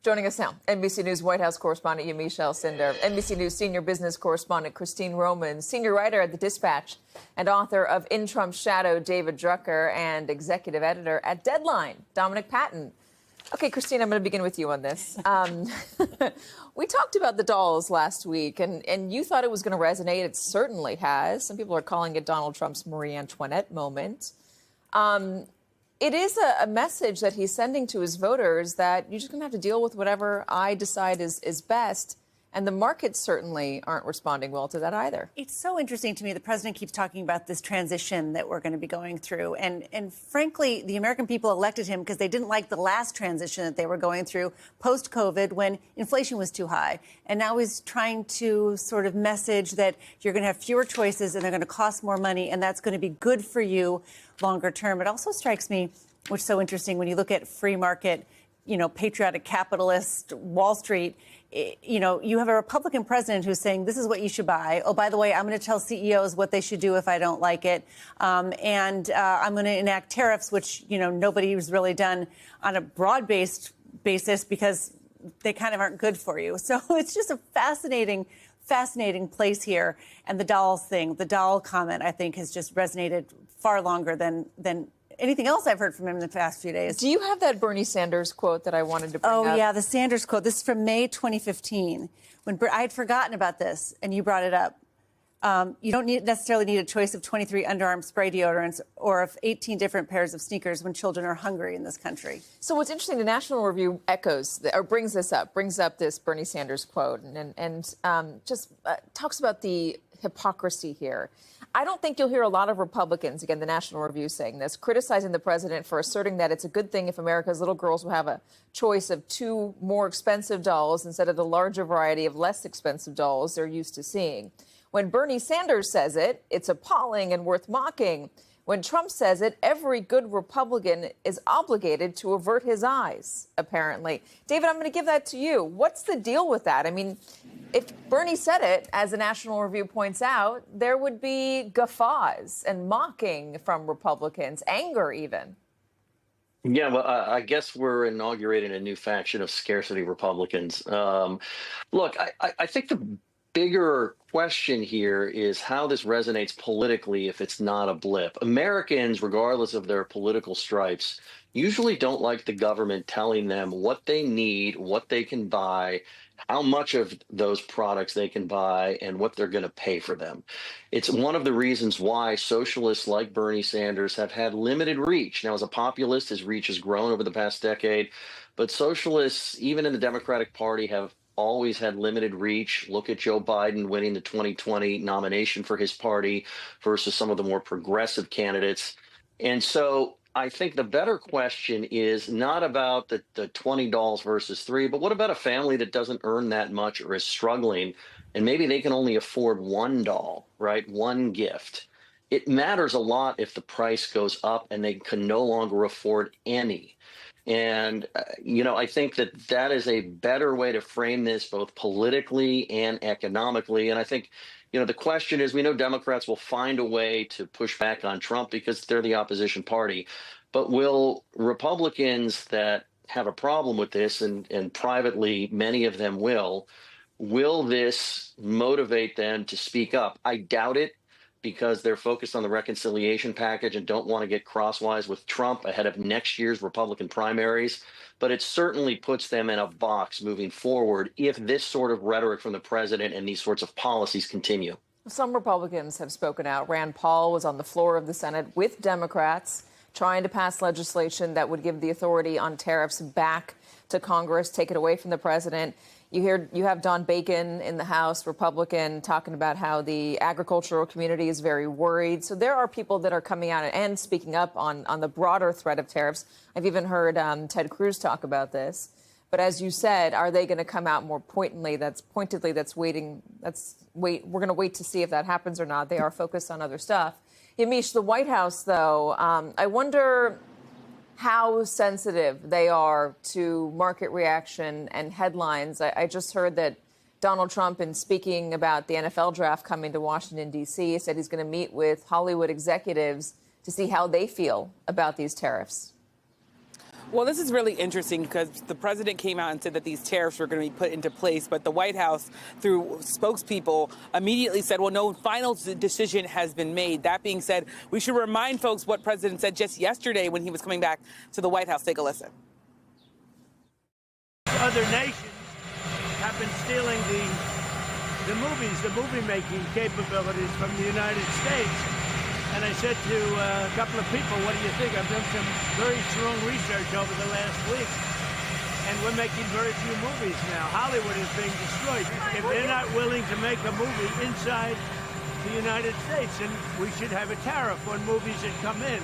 Joining us now, NBC News White House correspondent Yamiche Alcindor, NBC News senior business correspondent Christine Roman, senior writer at The Dispatch and author of In Trump's Shadow, David Drucker, and executive editor at Deadline, Dominic Patten. Okay, Christine, I'm going to begin with you on this. We talked about the dolls last week, and you thought it was going to resonate. It certainly has. Some people are calling it Donald Trump's Marie Antoinette moment. It is a message that he's sending to his voters that you're just going to have to deal with whatever I decide is best. And the markets certainly aren't responding well to that either. It's so interesting to me. The president keeps talking about this transition that we're going to be going through. And frankly, the American people elected him because they didn't like the last transition that they were going through post-COVID when inflation was too high. And now he's trying to sort of message that you're going to have fewer choices and they're going to cost more money. And that's going to be good for you longer term. It also strikes me, which is so interesting, when you look at free market, patriotic capitalist Wall Street, you have a Republican president who's saying this is what you should buy. Oh, by the way, I'm going to tell CEOs what they should do if I don't like it. And I'm going to enact tariffs, which, nobody's really done on a broad-based basis because they kind of aren't good for you. So it's just a fascinating place here. And the dolls thing, the doll comment, I think, has just resonated far longer than anything else I've heard from him in the past few days. Do you have that Bernie Sanders quote that I wanted to bring up? Oh, yeah, the Sanders quote. This is from May 2015, when I had forgotten about this, and you brought it up. You don't necessarily need a choice of 23 underarm spray deodorants or of 18 different pairs of sneakers when children are hungry in this country. So what's interesting, the National Review brings up this Bernie Sanders quote and just talks about the hypocrisy here. I don't think you'll hear a lot of Republicans, again, the National Review saying this, criticizing the president for asserting that it's a good thing if America's little girls will have a choice of two more expensive dolls instead of the larger variety of less expensive dolls they're used to seeing. When Bernie Sanders says it, it's appalling and worth mocking. When Trump says it, every good Republican is obligated to avert his eyes, apparently. David, I'm going to give that to you. What's the deal with that? I mean, if Bernie said it, as the National Review points out, there would be guffaws and mocking from Republicans, anger even. Yeah, well, I guess we're inaugurating a new faction of scarcity Republicans. Look, I think the bigger question here is how this resonates politically if it's not a blip. Americans, regardless of their political stripes, usually don't like the government telling them what they need, what they can buy, how much of those products they can buy, and what they're going to pay for them. It's one of the reasons why socialists like Bernie Sanders have had limited reach. Now, as a populist, his reach has grown over the past decade, but socialists, even in the Democratic Party, have always had limited reach. Look at Joe Biden winning the 2020 nomination for his party versus some of the more progressive candidates. And so I think the better question is not about the $20 versus $3, but what about a family that doesn't earn that much or is struggling, and maybe they can only afford one doll, right? One gift. It matters a lot if the price goes up and they can no longer afford any. And, I think that is a better way to frame this both politically and economically. And I think, the question is, we know Democrats will find a way to push back on Trump because they're the opposition party. But will Republicans that have a problem with this, and privately many of them will this motivate them to speak up? I doubt it, because they're focused on the reconciliation package and don't want to get crosswise with Trump ahead of next year's Republican primaries. But it certainly puts them in a box moving forward if this sort of rhetoric from the president and these sorts of policies continue. Some Republicans have spoken out. Rand Paul was on the floor of the Senate with Democrats trying to pass legislation that would give the authority on tariffs back to Congress, take it away from the president. You have Don Bacon in the House, Republican, talking about how the agricultural community is very worried. So there are people that are coming out and speaking up on the broader threat of tariffs. I've even heard Ted Cruz talk about this. But as you said, are they going to come out more pointedly? We're going to wait to see if that happens or not. They are focused on other stuff. Yamiche, the White House, though, I wonder how sensitive they are to market reaction and headlines. I just heard that Donald Trump, in speaking about the NFL draft coming to Washington, D.C., said he's going to meet with Hollywood executives to see how they feel about these tariffs. Well, this is really interesting because the president came out and said that these tariffs were going to be put into place, but the White House, through spokespeople, immediately said, well, no final decision has been made. That being said, we should remind folks what President said just yesterday when he was coming back to the White House. Take a listen. Other nations have been stealing the movie-making capabilities from the United States. And I said to a couple of people, what do you think? I've done some very strong research over the last week, and we're making very few movies now. Hollywood is being destroyed. If they're not willing to make a movie inside the United States, then we should have a tariff on movies that come in.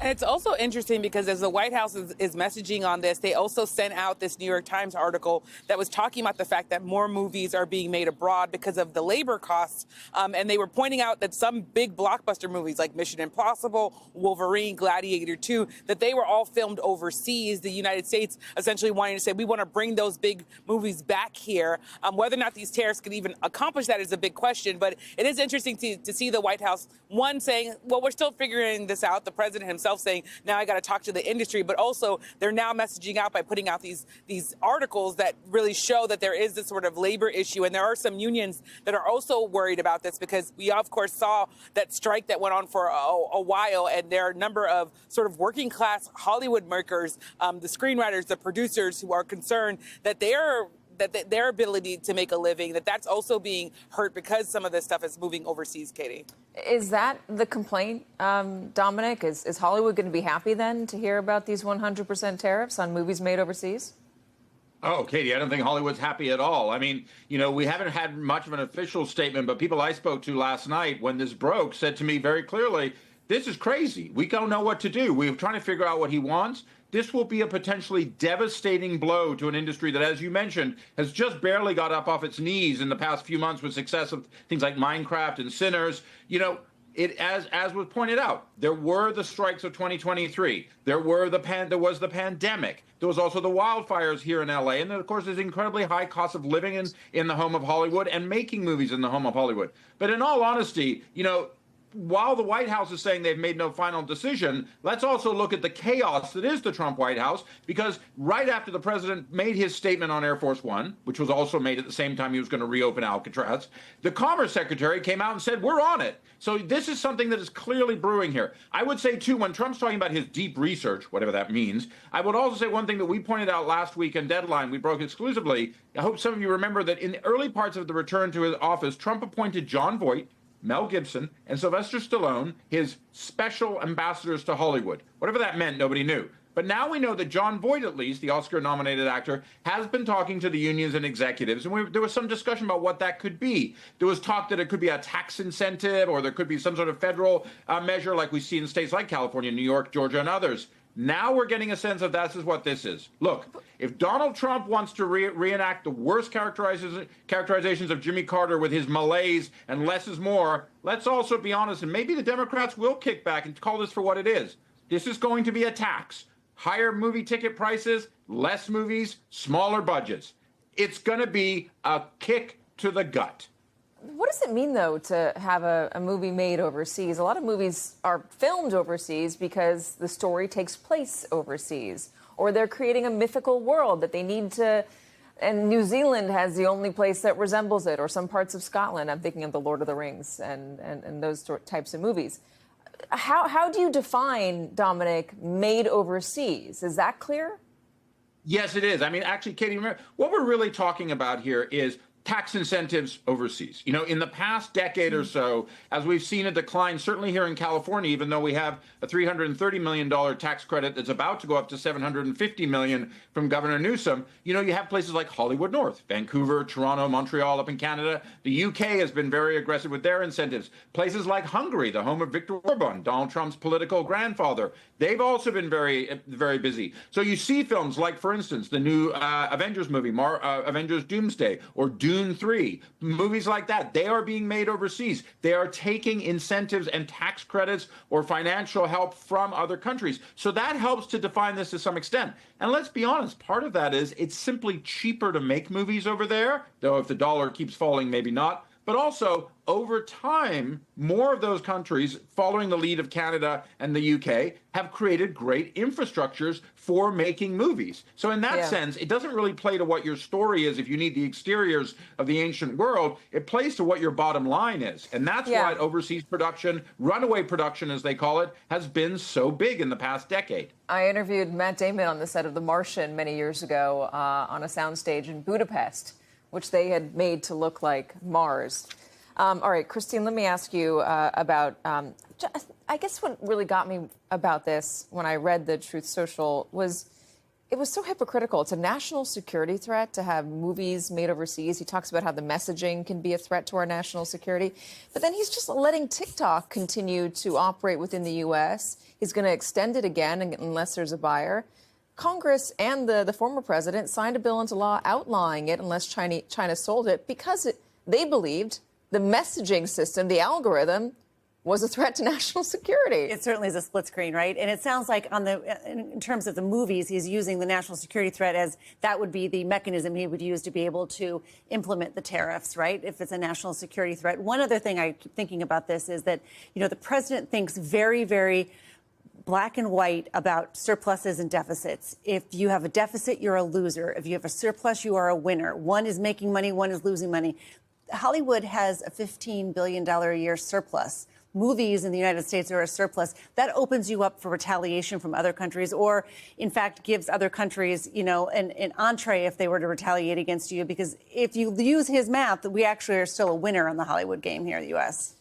And it's also interesting because as the White House is messaging on this, they also sent out this New York Times article that was talking about the fact that more movies are being made abroad because of the labor costs. And they were pointing out that some big blockbuster movies like Mission Impossible, Wolverine, Gladiator 2, that they were all filmed overseas. The United States essentially wanting to say, we want to bring those big movies back here. Whether or not these tariffs could even accomplish that is a big question. But it is interesting to see the White House, one, saying, well, we're still figuring this out. The president himself saying, now I got to talk to the industry, but also they're now messaging out by putting out these articles that really show that there is this sort of labor issue. And there are some unions that are also worried about this because we, of course, saw that strike that went on for a while. And there are a number of sort of working class Hollywood makers, the screenwriters, the producers who are concerned that their ability to make a living, that's also being hurt because some of this stuff is moving overseas, Katie. Is that the complaint, Dominic? Is Hollywood going to be happy then to hear about these 100% tariffs on movies made overseas? Oh, Katie, I don't think Hollywood's happy at all. I mean, we haven't had much of an official statement, but people I spoke to last night when this broke said to me very clearly, this is crazy. We don't know what to do. We're trying to figure out what he wants. This will be a potentially devastating blow to an industry that, as you mentioned, has just barely got up off its knees in the past few months with success of things like Minecraft and Sinners. As was pointed out, there were the strikes of 2023. There was the pandemic. There was also the wildfires here in LA. And then, of course, there's incredibly high cost of living in the home of Hollywood and making movies in the home of Hollywood. But in all honesty, while the White House is saying they've made no final decision, let's also look at the chaos that is the Trump White House, because right after the president made his statement on Air Force One, which was also made at the same time he was going to reopen Alcatraz, the Commerce Secretary came out and said, we're on it. So this is something that is clearly brewing here. I would say, too, when Trump's talking about his deep research, whatever that means, I would also say one thing that we pointed out last week in Deadline, we broke exclusively. I hope some of you remember that in the early parts of the return to his office, Trump appointed Jon Voight, Mel Gibson, and Sylvester Stallone, his special ambassadors to Hollywood. Whatever that meant, nobody knew. But now we know that Jon Voight, at least, the Oscar-nominated actor, has been talking to the unions and executives, and there was some discussion about what that could be. There was talk that it could be a tax incentive, or there could be some sort of federal measure like we see in states like California, New York, Georgia, and others. Now we're getting a sense of this is what this is. Look, if Donald Trump wants to reenact the worst characterizations of Jimmy Carter with his malaise and less is more, let's also be honest, and maybe the Democrats will kick back and call this for what it is. This is going to be a tax. Higher movie ticket prices, less movies, smaller budgets. It's going to be a kick to the gut. What does it mean, though, to have a movie made overseas? A lot of movies are filmed overseas because the story takes place overseas, or they're creating a mythical world that they need to. And New Zealand has the only place that resembles it, or some parts of Scotland. I'm thinking of The Lord of the Rings and those types of movies. How do you define, Dominic, made overseas? Is that clear? Yes, it is. I mean, actually, Katie, remember, what we're really talking about here is tax incentives overseas. In the past decade or so, as we've seen a decline, certainly here in California, even though we have a $330 million tax credit that's about to go up to $750 million from Governor Newsom, you have places like Hollywood North, Vancouver, Toronto, Montreal up in Canada. The UK has been very aggressive with their incentives. Places like Hungary, the home of Viktor Orban, Donald Trump's political grandfather, they've also been very, very busy. So you see films like, for instance, the new Avengers movie, Avengers Doomsday, or Dune 3, movies like that, they are being made overseas. They are taking incentives and tax credits or financial help from other countries. So that helps to define this to some extent. And let's be honest, part of that is it's simply cheaper to make movies over there, though if the dollar keeps falling, maybe not. but also over time, more of those countries, following the lead of Canada and the UK, have created great infrastructures for making movies. So in that sense, it doesn't really play to what your story is if you need the exteriors of the ancient world. It plays to what your bottom line is. And that's why overseas production, runaway production as they call it, has been so big in the past decade. I interviewed Matt Damon on the set of The Martian many years ago on a soundstage in Budapest, which they had made to look like Mars. All right, Christine, let me ask you about, I guess what really got me about this when I read the Truth Social was it was so hypocritical. It's a national security threat to have movies made overseas. He talks about how the messaging can be a threat to our national security. But then he's just letting TikTok continue to operate within the U.S. He's going to extend it again unless there's a buyer. Congress and the former president signed a bill into law outlawing it unless China sold it because they believed the messaging system, the algorithm, was a threat to national security. It certainly is a split screen, right? And it sounds like in terms of the movies, he's using the national security threat as that would be the mechanism he would use to be able to implement the tariffs, right? If it's a national security threat. One other thing I keep thinking about this is that, the president thinks very, very black and white about surpluses and deficits. If you have a deficit, you're a loser. If you have a surplus, you are a winner. One is making money, one is losing money. Hollywood has a $15 billion a year surplus. Movies in the United States are a surplus. That opens you up for retaliation from other countries, or in fact gives other countries, an entree if they were to retaliate against you. Because if you use his math, we actually are still a winner on the Hollywood game here in the U.S.